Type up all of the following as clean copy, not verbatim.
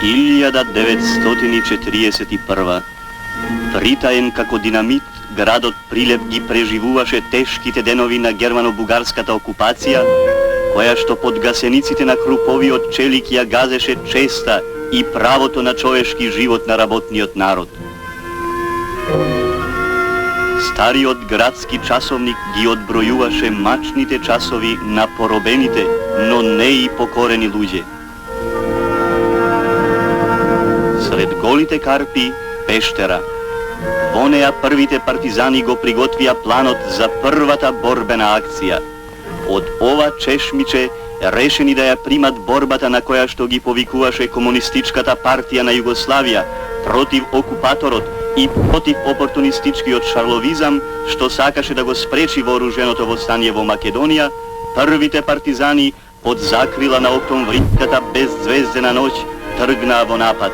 1941. Притаен како динамит, градот Прилеп ги преживуваше тешките денови на германо-бугарската окупација, која што под гасениците на круповиот челик ја газеше честа и правото на човешки живот на работниот народ. Стариот градски часовник ги одбројуваше мачните часови на поробените, но не и покорени луѓе. Сред голите карпи, Пештера. Во неа првите партизани го приготвија планот за првата борбена акција. Од ова чешмиче решени да ја примат борбата на која што ги повикуваше Комунистичката партија на Југославија против окупаторот и против опортунистичкиот шарловизам што сакаше да го спречи вооруженото восстание во Македонија, првите партизани под закрила на октомвриската беззвездена ноќ тргнаа во напад.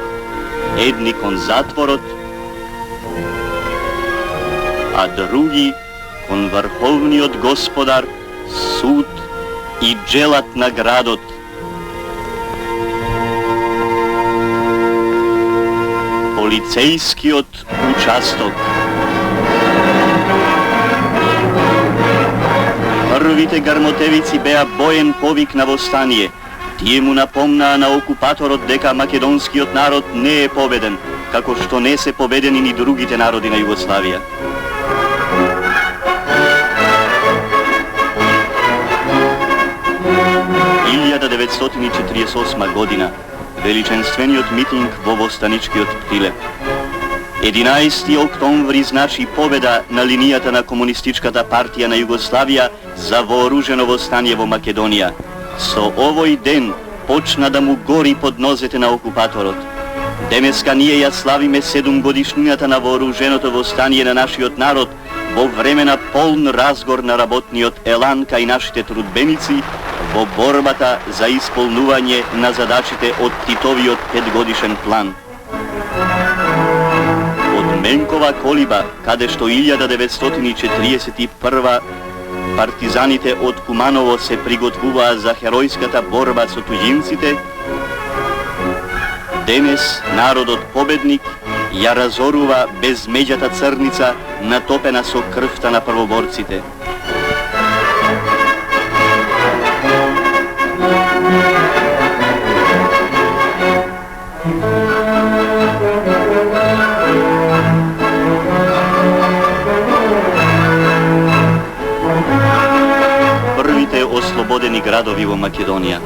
Едни кон затворот, а други кон врховниот господар, суд и джелат на градот. Полицејскиот участок. Првите гармотевици беа боен повик на восстание. Тие му напомнаа на окупаторот дека македонскиот народ не е победен, како што не се победени ни другите народи на Југославија. Илјада 1948 година, величенствениот митинг во востаничкиот Прилеп. 11 октомври значи победа на линијата на Комунистичката партија на Југославија за вооружено восстание во Македонија. Со овој ден почна да му гори под нозете на окупаторот. Денеска ние ја славиме 7 годишнината на вооруженото восстание на нашиот народ во време на полн разгор на работниот елан кај нашите трудбеници во борбата за исполнување на задачите од Титовиот 5-годишен план. Од Менкова колиба, каде што 1941 партизаните од Куманово се приготвуваа за херојската борба со туѓинците, денес народот победник ја разорува безмеѓата црница натопена со крвта на првоборците. Првите ослободени градови во Македонија.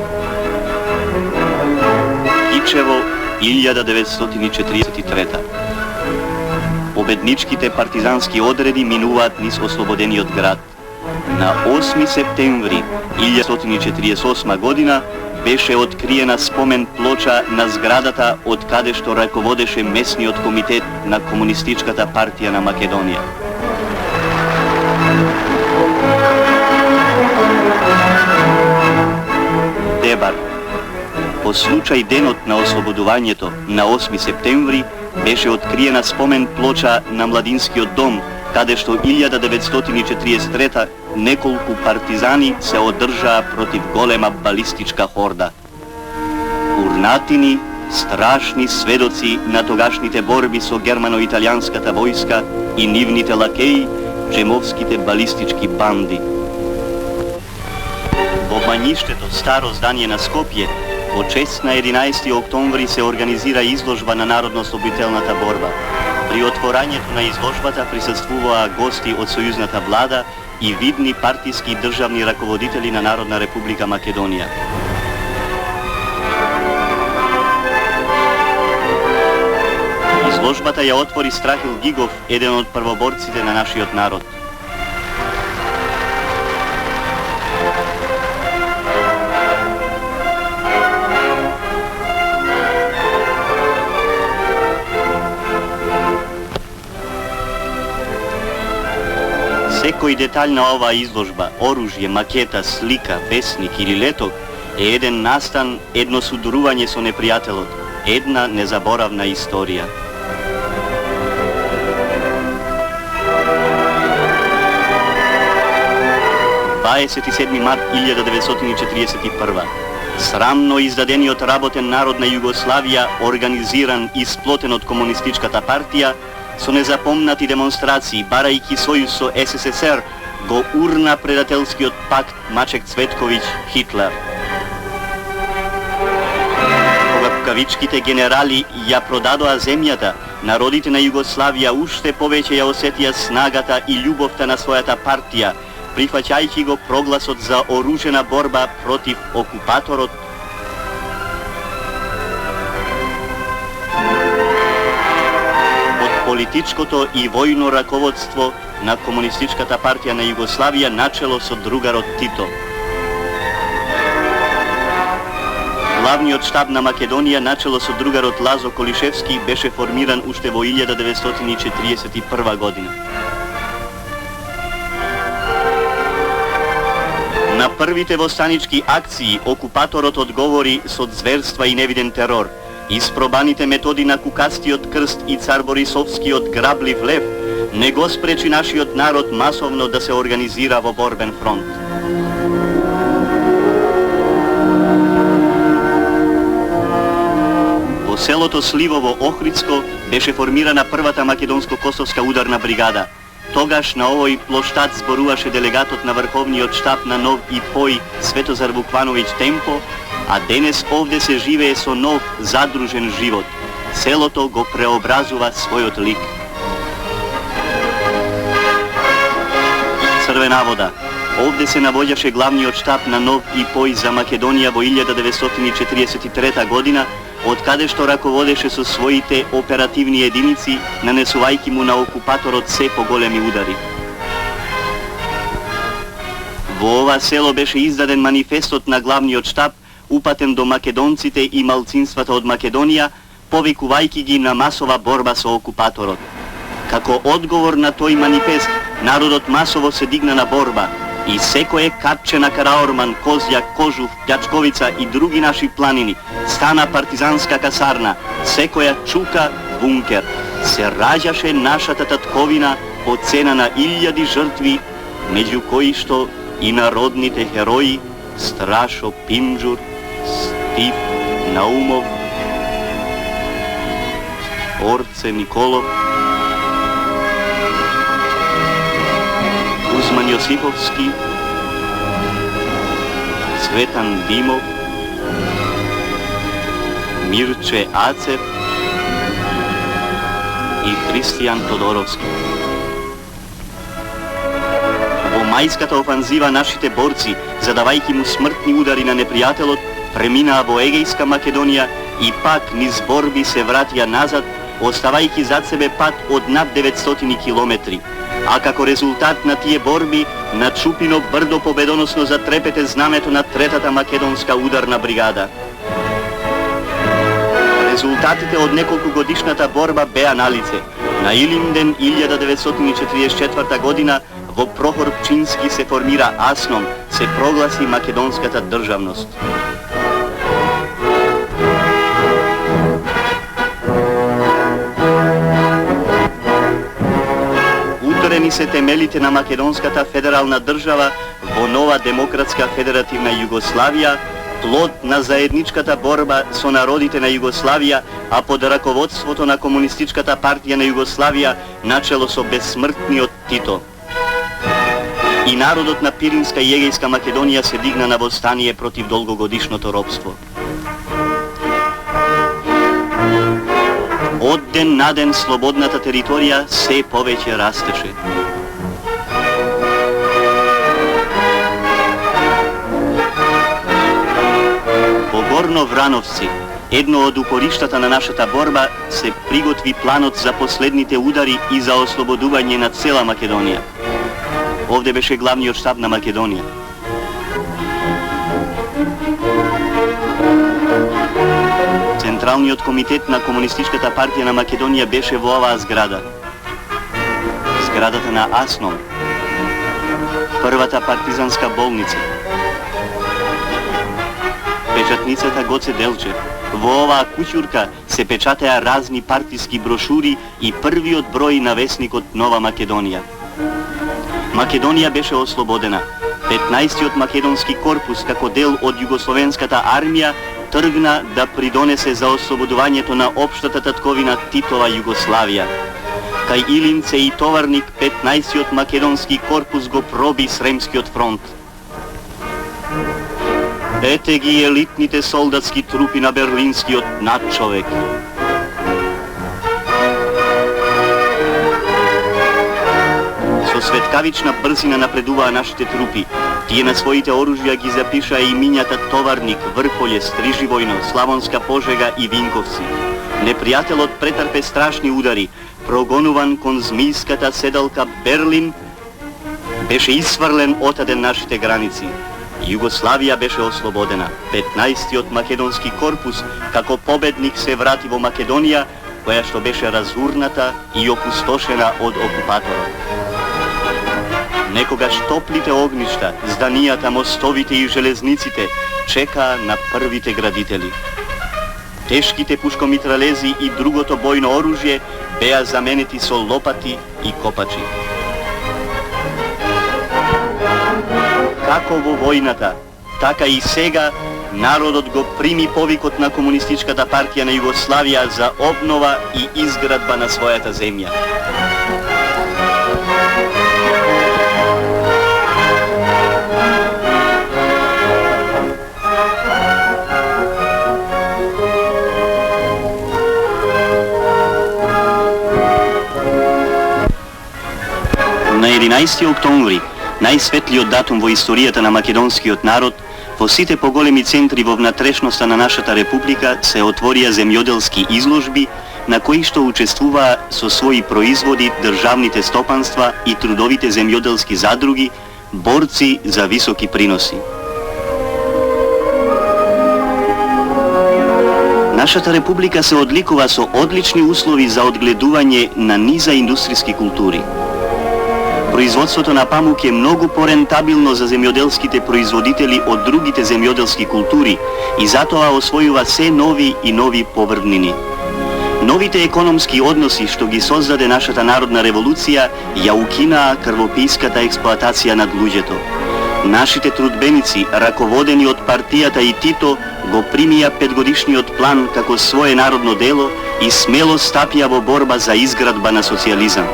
Кичево, 1943. Победничките партизански одреди минуваат низ ослободениот град. На 8 септември 1948 година беше откриена спомен плоча на зградата од каде што раководеше месниот комитет на Комунистичката партија на Македонија. Дебар. По случај денот на ослободувањето на 8 септември беше откриена спомен плоча на Младинскиот дом, каде што 1943 неколку партизани се одржаа против голема балистичка хорда. Урнатини, страшни сведоци на тогашните борби со германо-италијанската војска и нивните лакеи, джемовските балистички банди. Во мањиштето старо здание на Скопје, во чест на 11 октомври се организира изложба на народно-ослободителната борба. При отворањето на изложбата присуствуваа гости од сојузната влада и видни партиски и државни раководители на Народна република Македонија. Изложбата ја отвори Страхил Гигов, еден од првоборците на нашиот народ. Секој детаљ на оваа изложба, оружје, макета, слика, весник или леток е еден настан, едно судурување со непријателот, една незаборавна историја. – 27 март 1941. Срамно издадениот работен народ на Југославија, организиран и сплотен од комунистичката партија, со незапомнати демонстрации, барајќи сојуз со СССР, го урна предателскиот пакт Мачек Цветковиќ-Хитлер. Кога кавичките генерали ја продадоа земјата, народите на Југославија уште повеќе ја осетија снагата и љубовта на својата партија, прифаќајќи го прогласот за оружена борба против окупаторот. Под политичкото и војно раководство на Комунистичката партија на Југославија начело со другарот Тито. Главниот штаб на Македонија начело со другарот Лазо Колишевски беше формиран уште во 1941 година. На првите востанички акции окупаторот одговори со зверства и невиден терор. Испробаните методи на Кукастиот крст и цар Борисовскиот граблив лев не го спречи нашиот народ масовно да се организира во борбен фронт. Во селото Сливо во Охридско беше формирана првата македонско-косовска ударна бригада. Тогаш на овој плоштад зборуваше делегатот на Врховниот штаб на Нов ИПОИ Светозар Вуквановиќ Темпо, а денес овде се живее со нов, задружен живот. Селото го преобразува својот лик. Црвена вода. Овде се навоѓаше главниот штаб на Нов ИПОИ за Македонија во 1943 година, од каде што раководеше со своите оперативни единици, нанесувајќи му на окупаторот се поголеми удари. Во ова село беше издаден манифестот на главниот штаб, упатен до македонците и малцинствата од Македонија, повикувајќи ги на масова борба со окупаторот. Како одговор на тој манифест, народот масово се дигна на борба и секое капче на Караорман, Козјак, Кожув, Ѓачковица и други наши планини стана партизанска касарна, секоја чука бункер. Се раѓаше нашата татковина по цена на илјади жртви, меѓу кои што и народните херои Страшо Пинџур, Стив Наумов, Орце Николов, Кузман Јосифовски, Цветан Димов, Мирче Ацев и Христијан Тодоровски. Во мајската офанзива нашите борци, задавајќи му смртни удари на непријателот, преминаа во Егејска Македонија и пак низ борби се вратија назад, оставајќи зад себе пат од над 900 километри. А како резултат на тие борби, на Чупино брдо победоносно затрепете знамето на Третата македонска ударна бригада. Резултатите од неколку годишната борба беа налице. На Илинден 1944 година во Прохор Пчински се формира АСНОМ, се прогласи македонската државност. Уторени се темелите на македонската федерална држава во нова демократска федеративна Југославија, плод на заедничката борба со народите на Југославија, а под раководството на Комунистичката партија на Југославија, начело со безсмртниот Тито. И народот на Пиринска и Егејска Македонија се дигна на востание против долгогодишното робство. Од ден на ден слободната територија се повеќе растеше. Во Горно Врановци, едно од упориштата на нашата борба, се приготви планот за последните удари и за ослободување на цела Македонија. Овде беше главниот штаб на Македонија. Централниот комитет на Комунистичката партија на Македонија беше во оваа зграда. Зградата на АСНОМ, првата партизанска болница, печатницата Гоце Делчев. Во оваа куќурка се печатеа разни партиски брошури и првиот број на весникот Нова Македонија. Македонија беше ослободена. 15-тиот македонски корпус како дел од југословенската армија тргна да придонесе за ослободувањето на општата татковина Титова Југославија. Кај Илинце и Товарник 15-тиот македонски корпус го проби Сремскиот фронт. Ете ги елитните солдатски трупи на берлинскиот надчовек. Со светкавична брзина напредуваа нашите трупи. Тие на своите оружја ги запишаа имињата Товарник, Врхолје, Стриживојно, Славонска Пожега и Винковци. Непријателот претрпе страшни удари. Прогонуван кон змијската седалка Берлин, беше исфрлен отаден нашите граници. Југославија беше ослободена. 15-тиот македонски корпус како победник се врати во Македонија, која што беше разурната и опустошена од окупаторот. Некогаш топлите огништа, зданијата, мостовите и железниците чекаа на првите градители. Тешките пушкомитралези и другото бојно оружје беа заменети со лопати и копачи. Како во војната, така и сега народот го прими повикот на Комунистичката партија на Југославија за обнова и изградба на својата земја. На 11 октомври, најсветлиот датум во историјата на македонскиот народ, во сите поголеми центри во внатрешноста на нашата република се отворија земјоделски изложби, на кои што учествуваа со своји производи државните стопанства и трудовите земјоделски задруги, борци за високи приноси. Нашата република се одликува со одлични услови за одгледување на низа индустријски култури. Производството на памук е многу порентабилно за земјоделските производители од другите земјоделски култури и затоа освојува се нови и нови поврвнини. Новите економски односи што ги создаде нашата народна револуција ја укинаа крвопијската експлоатација над луѓето. Нашите трудбеници, раководени од партијата и Тито, го примија петгодишниот план како свое народно дело и смело стапија во борба за изградба на социјализам.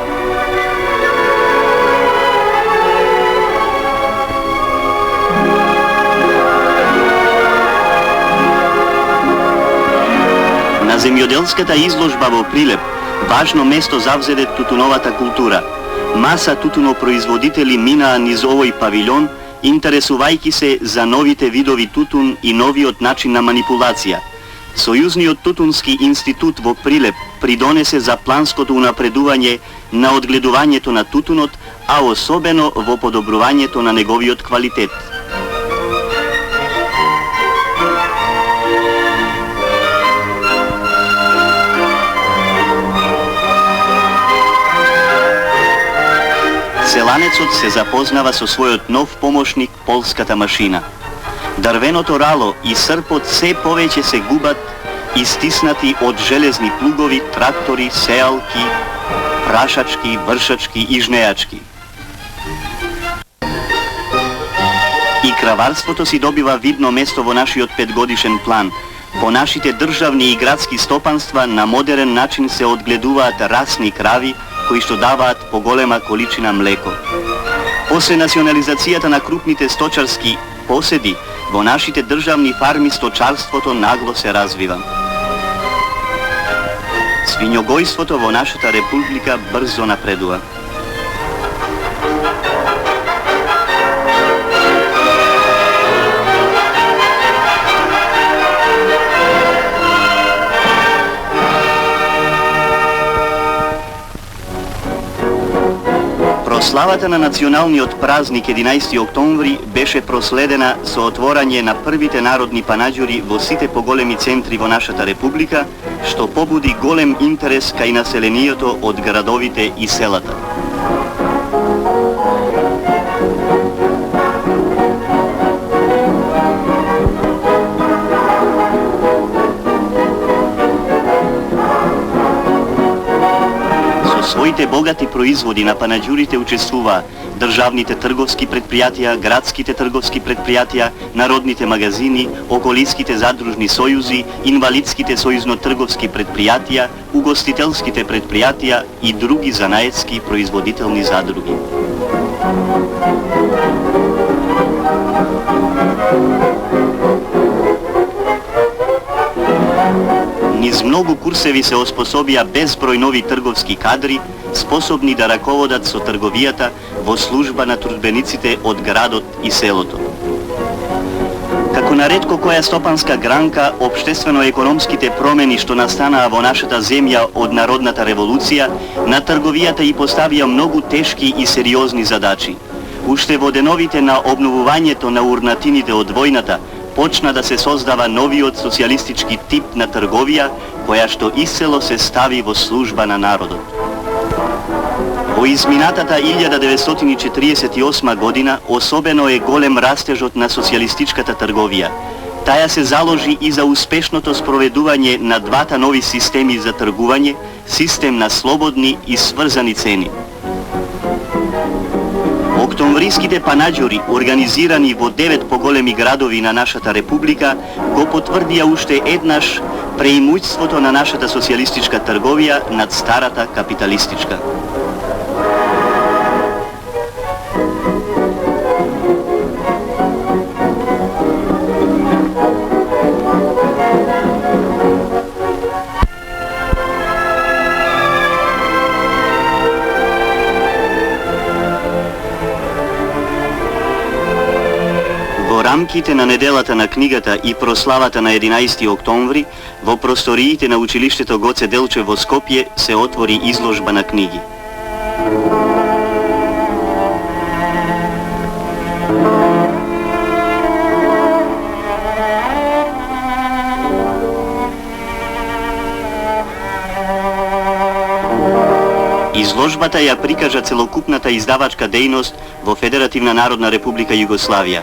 На земјоделската изложба во Прилеп важно место завзеде тутуновата култура. Маса тутунопроизводители минаа низ овој павилјон, интересувајќи се за новите видови тутун и новиот начин на манипулација. Сојузниот тутунски институт во Прилеп придонесе за планското унапредување на одгледувањето на тутунот, а особено во подобрувањето на неговиот квалитет. Селанецот се запознава со својот нов помошник, полската машина. Дрвеното рало и српот се повеќе се губат, истиснати од железни плугови, трактори, сеалки, прашачки, вршачки и жнеачки. И краварството си добива видно место во нашиот 5-годишен план. По нашите државни и градски стопанства на модерен начин се одгледуваат расни крави, кои што даваат поголема количина млеко. После национализацијата на крупните сточарски поседи, во нашите државни фарми сточарството нагло се развива. Свињогојството во нашата република брзо напредува. Славата на националниот празник 11 октомври беше проследена со отворање на првите народни панаџури во сите поголеми центри во нашата република, што побуди голем интерес кај населението од градовите и селата. своите богати производи на панаѓурите учествуваа државните трговски предпријатија, градските трговски предпријатија, народните магазини, околиските задружни сојузи, инвалидските сојузно-трговски предпријатија, угостителските предпријатија и други занаетски производителни задруги. Низ многу курсеви се оспособија безброј нови трговски кадри, способни да раководат со трговијата во служба на трудбениците од градот и селото. Како на ретко која стопанска гранка, општествено-економските промени што настанаа во нашата земја од народната револуција, на трговијата и поставија многу тешки и сериозни задачи. Уште во деновите на обновувањето на урнатините од војната, почна да се создава новиот социјалистички тип на трговија, која што исцело се стави во служба на народот. Во изминатата 1948 година особено е голем растежот на социјалистичката трговија. Таја се заложи и за успешното спроведување на двата нови системи за тргување, систем на слободни и сврзани цени. Октомвриските панаѓури, организирани во 9 поголеми градови на нашата република, го потврдија уште еднаш преимуќството на нашата социјалистичка трговија над старата капиталистичка. Во рамките на неделата на книгата и прославата на 11 октомври, во просториите на училиштето Гоце Делчев во Скопје се отвори изложба на книги. Изложбата ја прикажа целокупната издавачка дејност во Федеративна Народна Република Југославија.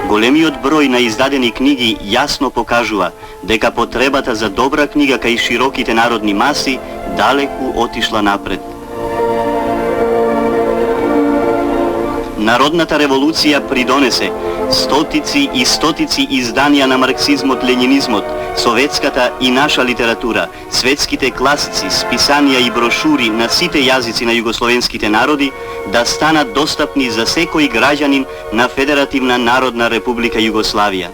Големиот број на издадени книги јасно покажува дека потребата за добра книга кај широките народни маси далеку отишла напред. Народната револуција придонесе стотици и стотици изданија на марксизмот-ленинизмот, советската и наша литература, светските класици, списанија и брошури на сите јазици на југословенските народи да станат достапни за секој граѓанин на Федеративна Народна Република Југославија.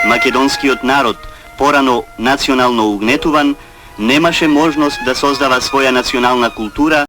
Македонскиот народ, порано национално угнетуван, немаше можност да создава своја национална култура